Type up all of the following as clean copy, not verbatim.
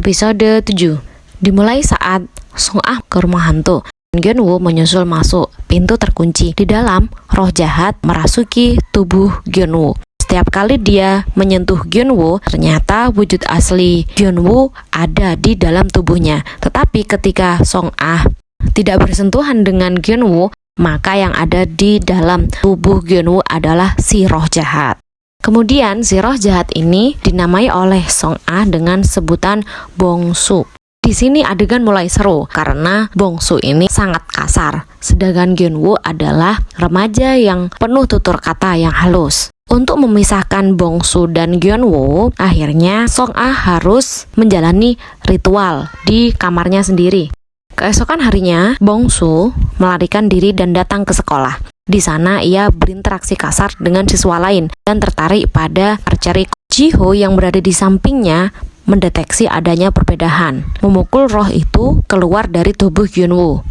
Episode 7. Dimulai saat Song Ah ke rumah hantu. Gyun-woo menyusul masuk. Pintu terkunci. Di dalam, roh jahat merasuki tubuh Gyun-woo. Setiap kali dia menyentuh Gyun-woo, ternyata wujud asli Gyun-woo ada di dalam tubuhnya. Tetapi ketika Song Ah tidak bersentuhan dengan Gyun-woo, maka yang ada di dalam tubuh Gyun-woo adalah si roh jahat. Kemudian si roh jahat ini dinamai oleh Song Ah dengan sebutan Bong-su. Di sini adegan mulai seru karena Bong-su ini sangat kasar, sedangkan Gyun-woo adalah remaja yang penuh tutur kata yang halus. Untuk memisahkan Bong-su dan Gyun-woo, akhirnya Song Ah harus menjalani ritual di kamarnya sendiri. Keesokan harinya, Bong-su melarikan diri dan datang ke sekolah. Di sana ia berinteraksi kasar dengan siswa lain dan tertarik pada archery. Ji-ho yang berada di sampingnya mendeteksi adanya perbedaan, memukul roh itu keluar dari tubuh Gyun-woo.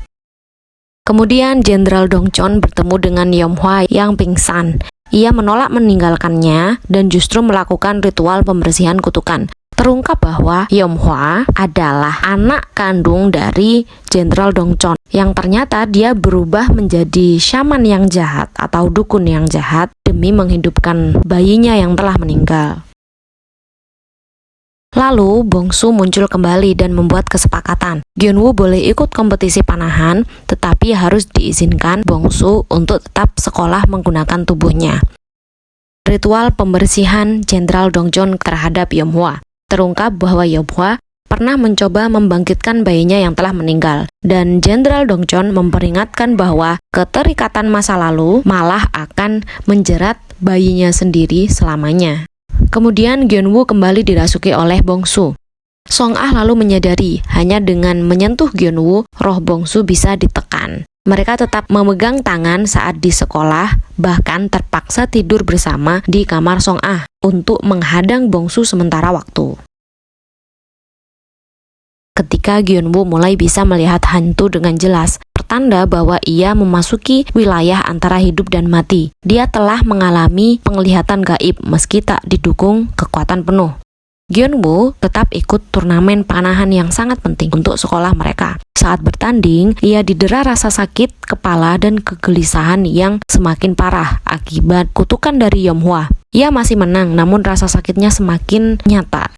Kemudian Jenderal Dong-chon bertemu dengan Yeom-hwa yang pingsan. Ia menolak meninggalkannya dan justru melakukan ritual pembersihan kutukan. Terungkap bahwa Yeom-hwa adalah anak kandung dari Jenderal Dong-chon yang ternyata dia berubah menjadi shaman yang jahat atau dukun yang jahat demi menghidupkan bayinya yang telah meninggal. Lalu Bong-su muncul kembali dan membuat kesepakatan. Gyun-woo boleh ikut kompetisi panahan, tetapi harus diizinkan Bong-su untuk tetap sekolah menggunakan tubuhnya. Ritual pembersihan Jenderal Dong-chon terhadap Yeom-hwa. Terungkap bahwa Yeom-hwa pernah mencoba membangkitkan bayinya yang telah meninggal, dan Jenderal Dong-chon memperingatkan bahwa keterikatan masa lalu malah akan menjerat bayinya sendiri selamanya. Kemudian Gyun-woo kembali dirasuki oleh Bong-su. Song Ah lalu menyadari hanya dengan menyentuh Gyun-woo, roh Bong-su bisa ditekan. Mereka tetap memegang tangan saat di sekolah, bahkan terpaksa tidur bersama di kamar Song Ah untuk menghadang Bong-su sementara waktu. Ketika Gyun-woo mulai bisa melihat hantu dengan jelas, pertanda bahwa ia memasuki wilayah antara hidup dan mati. Dia telah mengalami penglihatan gaib meski tak didukung kekuatan penuh. Gyun-woo tetap ikut turnamen panahan yang sangat penting untuk sekolah mereka. Saat bertanding, ia didera rasa sakit kepala dan kegelisahan yang semakin parah akibat kutukan dari Yeom-hwa. Ia masih menang, namun rasa sakitnya semakin nyata.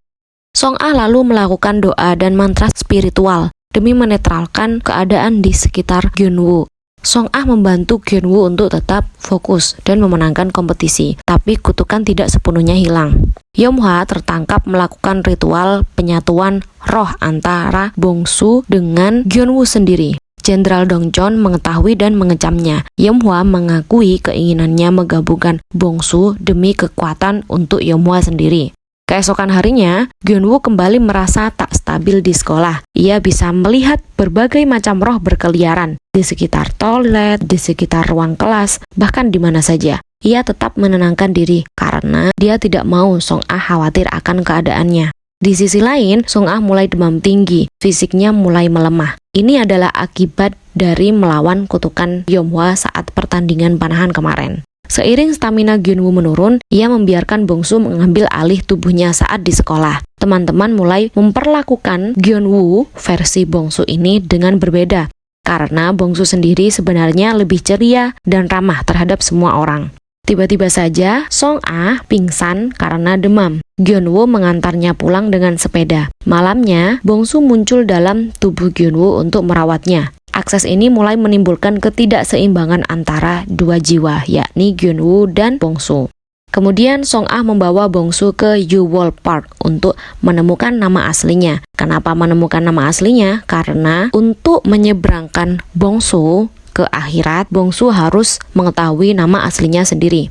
Song Ah lalu melakukan doa dan mantra spiritual demi menetralkan keadaan di sekitar Gyun-woo. Song Ah membantu Gyun-woo untuk tetap fokus dan memenangkan kompetisi, tapi kutukan tidak sepenuhnya hilang. Yeom-hwa tertangkap melakukan ritual penyatuan roh antara Bong-su dengan Gyun-woo sendiri. Jenderal Dong-chon mengetahui dan mengecamnya. Yeom-hwa mengakui keinginannya menggabungkan Bong-su demi kekuatan untuk Yeom-hwa sendiri. Keesokan harinya, Gyun-woo kembali merasa tak stabil di sekolah. Ia bisa melihat berbagai macam roh berkeliaran di sekitar toilet, di sekitar ruang kelas, bahkan di mana saja. Ia tetap menenangkan diri karena dia tidak mau Song Ah khawatir akan keadaannya. Di sisi lain, Song Ah mulai demam tinggi, fisiknya mulai melemah. Ini adalah akibat dari melawan kutukan Yeom-hwa saat pertandingan panahan kemarin. Seiring stamina Gyun-woo menurun, ia membiarkan Bong-su mengambil alih tubuhnya saat di sekolah. Teman-teman mulai memperlakukan Gyun-woo versi Bong-su ini dengan berbeda, karena Bong-su sendiri sebenarnya lebih ceria dan ramah terhadap semua orang. Tiba-tiba saja, Song Ah pingsan karena demam. Gyun-woo mengantarnya pulang dengan sepeda. Malamnya, Bong-su muncul dalam tubuh Gyun-woo untuk merawatnya. Akses ini mulai menimbulkan ketidakseimbangan antara dua jiwa, yakni Gyun-woo dan Bong-su. Kemudian Song Ah membawa Bong-su ke Yuwol Park untuk menemukan nama aslinya. Kenapa menemukan nama aslinya? Karena untuk menyeberangkan Bong-su ke akhirat, Bong-su harus mengetahui nama aslinya sendiri.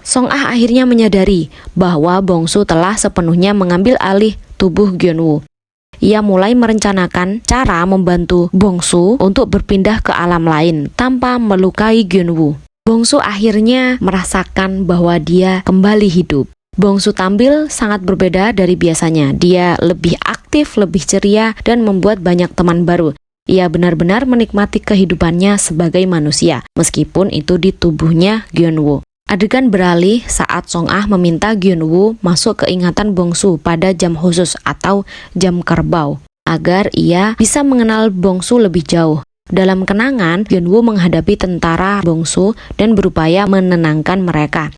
Song Ah akhirnya menyadari bahwa Bong-su telah sepenuhnya mengambil alih tubuh Gyun-woo. Ia mulai merencanakan cara membantu Bong-su untuk berpindah ke alam lain tanpa melukai Gyun-woo. Bong-su akhirnya merasakan bahwa dia kembali hidup. Bong-su tampil sangat berbeda dari biasanya. Dia lebih aktif, lebih ceria, dan membuat banyak teman baru. Ia benar-benar menikmati kehidupannya sebagai manusia, meskipun itu di tubuhnya Gyun-woo. Adegan beralih saat Song Ah meminta Gyun-woo masuk ke ingatan Bongsu pada jam khusus atau jam kerbau agar ia bisa mengenal Bongsu lebih jauh. Dalam kenangan, Gyun-woo menghadapi tentara Bongsu dan berupaya menenangkan mereka.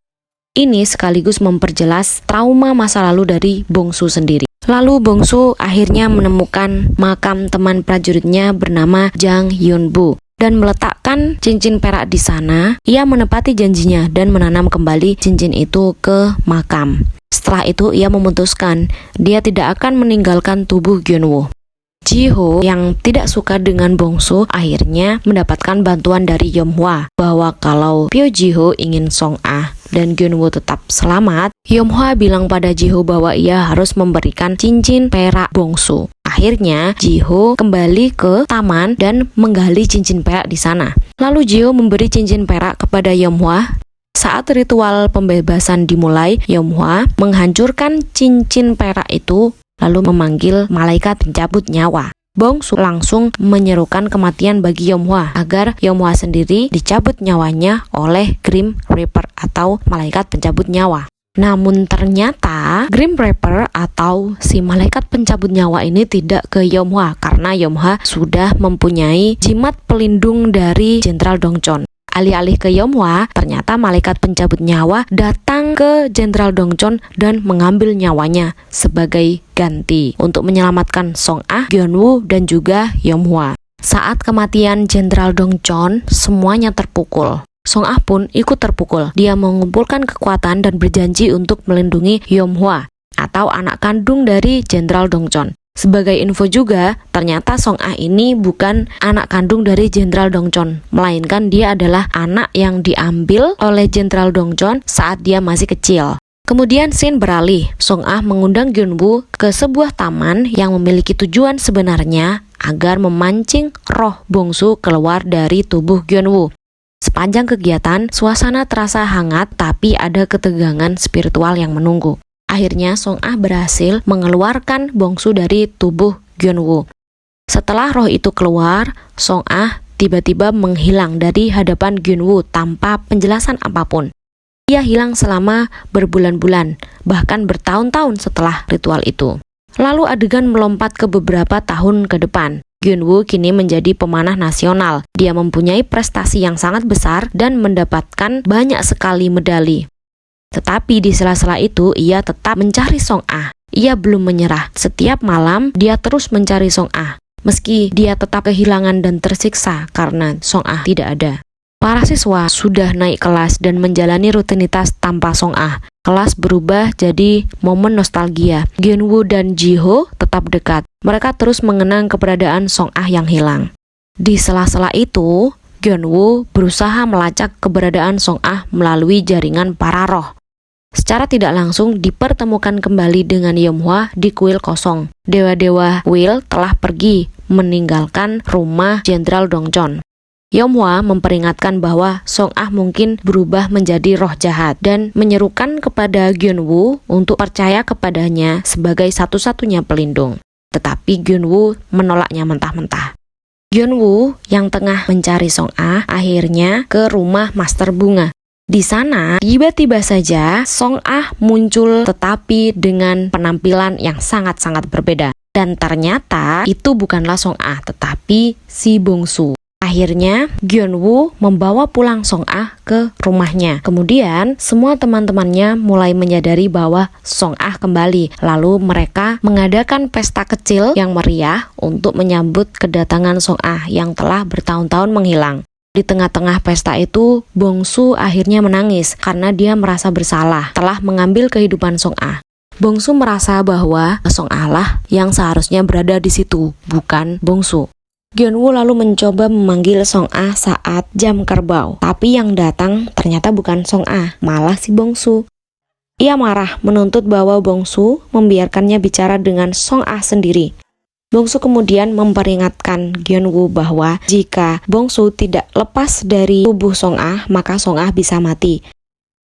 Ini sekaligus memperjelas trauma masa lalu dari Bongsu sendiri. Lalu Bongsu akhirnya menemukan makam teman prajuritnya bernama Jang Hyun-bu dan meletakkan cincin perak di sana. Ia menepati janjinya dan menanam kembali cincin itu ke makam. Setelah itu ia memutuskan dia tidak akan meninggalkan tubuh Gyun-woo. Ji-ho yang tidak suka dengan Bongsu akhirnya mendapatkan bantuan dari Yom-hwa bahwa kalau Pyo Ji-ho ingin Song Ah dan Gyun-woo tetap selamat, Yom-hwa bilang pada Ji-ho bahwa ia harus memberikan cincin perak Bongsu. Akhirnya Ji-ho kembali ke taman dan menggali cincin perak di sana. Lalu Ji-ho memberi cincin perak kepada Yom-hwa. Saat ritual pembebasan dimulai, Yom-hwa menghancurkan cincin perak itu lalu memanggil malaikat pencabut nyawa. Bongsu langsung menyerukan kematian bagi Yom-hwa agar Yom-hwa sendiri dicabut nyawanya oleh Grim Reaper atau malaikat pencabut nyawa. Namun ternyata Grim Reaper atau si malaikat pencabut nyawa ini tidak ke Yom-hwa karena Yom-hwa sudah mempunyai jimat pelindung dari Jenderal Dongchon. Alih-alih ke Yom-hwa, ternyata malaikat pencabut nyawa datang ke Jenderal Dongchon dan mengambil nyawanya sebagai ganti untuk menyelamatkan Song Ah, Gyun-woo, dan juga Yom-hwa. Saat kematian Jenderal Dongchon, semuanya terpukul. Song Ah pun ikut terpukul. Dia mengumpulkan kekuatan dan berjanji untuk melindungi Yom-hwa atau anak kandung dari Jenderal Dongchon. Sebagai info juga, ternyata Song Ah ini bukan anak kandung dari Jenderal Dongchon, melainkan dia adalah anak yang diambil oleh Jenderal Dongchon saat dia masih kecil. Kemudian scene beralih, Song Ah mengundang Gyun-woo ke sebuah taman yang memiliki tujuan sebenarnya agar memancing roh Bongsu keluar dari tubuh Gyun-woo. Sepanjang kegiatan, suasana terasa hangat tapi ada ketegangan spiritual yang menunggu. Akhirnya Song Ah berhasil mengeluarkan Bongsu dari tubuh Gyun-woo. Setelah roh itu keluar, Song Ah tiba-tiba menghilang dari hadapan Gyun-woo tanpa penjelasan apapun. Ia hilang selama berbulan-bulan, bahkan bertahun-tahun setelah ritual itu. Lalu adegan melompat ke beberapa tahun ke depan. Gyun-woo kini menjadi pemanah nasional. Dia mempunyai prestasi yang sangat besar dan mendapatkan banyak sekali medali. Tetapi di sela-sela itu, ia tetap mencari Song Ah. Ia belum menyerah. Setiap malam, dia terus mencari Song Ah. Meski dia tetap kehilangan dan tersiksa karena Song Ah tidak ada. Para siswa sudah naik kelas dan menjalani rutinitas tanpa Song Ah. Kelas berubah jadi momen nostalgia. Gyun-woo dan Ji-ho tetap dekat. Mereka terus mengenang keberadaan Song Ah yang hilang. Di sela-sela itu, Gyun-woo berusaha melacak keberadaan Song Ah melalui jaringan para roh. Secara tidak langsung dipertemukan kembali dengan Yom-hwa di kuil kosong. Dewa-dewa kuil telah pergi meninggalkan rumah Jenderal Dongchon. Yom-hwa memperingatkan bahwa Song Ah mungkin berubah menjadi roh jahat dan menyerukan kepada Gyun-woo untuk percaya kepadanya sebagai satu-satunya pelindung. Tetapi Gyun-woo menolaknya mentah-mentah. Gyun-woo yang tengah mencari Song Ah akhirnya ke rumah Master Bunga. Di sana, tiba-tiba saja Song Ah muncul tetapi dengan penampilan yang sangat-sangat berbeda. Dan ternyata itu bukanlah Song Ah, tetapi si Bongsu. Akhirnya, Gyun-woo membawa pulang Song Ah ke rumahnya. Kemudian, semua teman-temannya mulai menyadari bahwa Song Ah kembali. Lalu mereka mengadakan pesta kecil yang meriah untuk menyambut kedatangan Song Ah yang telah bertahun-tahun menghilang. Di tengah-tengah pesta itu, Bongsu akhirnya menangis karena dia merasa bersalah telah mengambil kehidupan Song Ah. Bongsu merasa bahwa Song Ah lah yang seharusnya berada di situ, bukan Bongsu. Gyun-woo lalu mencoba memanggil Song Ah saat jam kerbau, tapi yang datang ternyata bukan Song Ah, malah si Bongsu. Ia marah menuntut bahwa Bongsu membiarkannya bicara dengan Song Ah sendiri. Bongsu kemudian memperingatkan Gyun-woo bahwa jika Bongsu tidak lepas dari tubuh Song Ah, maka Song Ah bisa mati.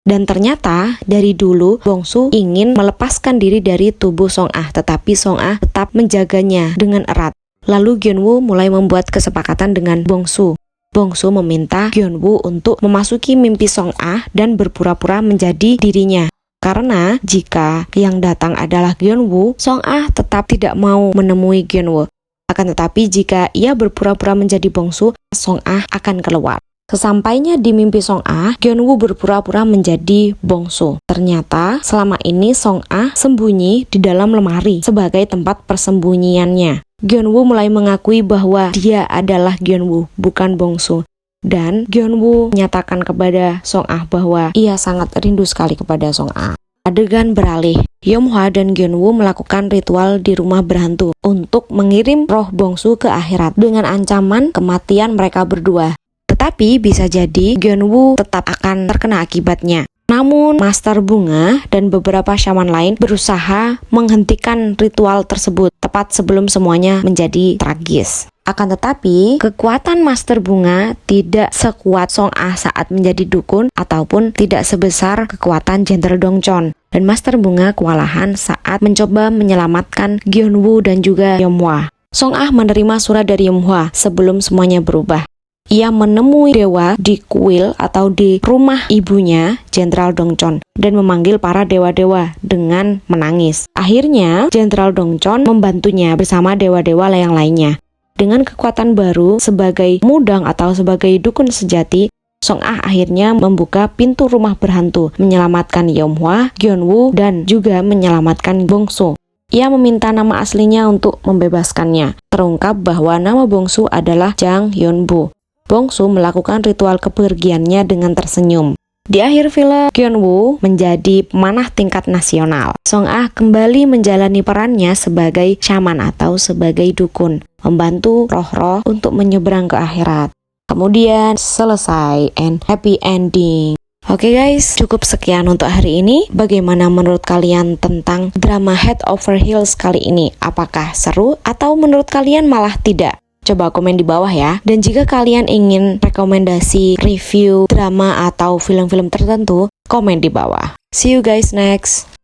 Dan ternyata dari dulu Bongsu ingin melepaskan diri dari tubuh Song Ah, tetapi Song Ah tetap menjaganya dengan erat. Lalu Gyun-woo mulai membuat kesepakatan dengan Bongsu. Bongsu meminta Gyunwoo untuk memasuki mimpi Song-ah dan berpura-pura menjadi dirinya. Karena jika yang datang adalah Gyunwoo, Song-ah tetap tidak mau menemui Gyunwoo. Akan tetapi jika ia berpura-pura menjadi Bongsu, Song-ah akan keluar. Sesampainya di mimpi Song-ah, Gyunwoo berpura-pura menjadi Bongsu. Ternyata selama ini Song-ah sembunyi di dalam lemari sebagai tempat persembunyiannya. Gyunwoo mulai mengakui bahwa dia adalah Gyunwoo, bukan Bongsu. Dan Gyunwoo menyatakan kepada Song-ah bahwa ia sangat rindu sekali kepada Song-ah. Adegan beralih, Yeonhwa dan Gyunwoo melakukan ritual di rumah berhantu untuk mengirim roh Bongsu ke akhirat dengan ancaman kematian mereka berdua. Tetapi bisa jadi Gyunwoo tetap akan terkena akibatnya. Namun Master Bunga dan beberapa syaman lain berusaha menghentikan ritual tersebut tepat sebelum semuanya menjadi tragis. Akan tetapi, kekuatan Master Bunga tidak sekuat Song-ah saat menjadi dukun ataupun tidak sebesar kekuatan Jenderal Dongchon. Dan Master Bunga kewalahan saat mencoba menyelamatkan Gyunwoo dan juga Yeonhwa. Song-ah menerima surat dari Yeonhwa sebelum semuanya berubah. Ia menemui dewa di kuil atau di rumah ibunya, Jenderal Dongchon, dan memanggil para dewa-dewa dengan menangis. Akhirnya, Jenderal Dongchon membantunya bersama dewa-dewa yang lainnya. Dengan kekuatan baru sebagai mudang atau sebagai dukun sejati, Song-ah akhirnya membuka pintu rumah berhantu, menyelamatkan Yeonhwa, Gyunwoo, dan juga menyelamatkan Bongsu. Ia meminta nama aslinya untuk membebaskannya. Terungkap bahwa nama Bongsu adalah Jang Hyunbu. Bongsu melakukan ritual kepergiannya dengan tersenyum. Di akhir film, Gyunwoo menjadi pemanah tingkat nasional. Song-ah kembali menjalani perannya sebagai syaman atau sebagai dukun, membantu roh-roh untuk menyeberang ke akhirat. Kemudian selesai and happy ending. Oke guys, cukup sekian untuk hari ini. Bagaimana menurut kalian tentang drama Head Over Heels kali ini? Apakah seru atau menurut kalian malah tidak? Coba komen di bawah ya. Dan jika kalian ingin rekomendasi review drama atau film-film tertentu, komen di bawah. See you guys next.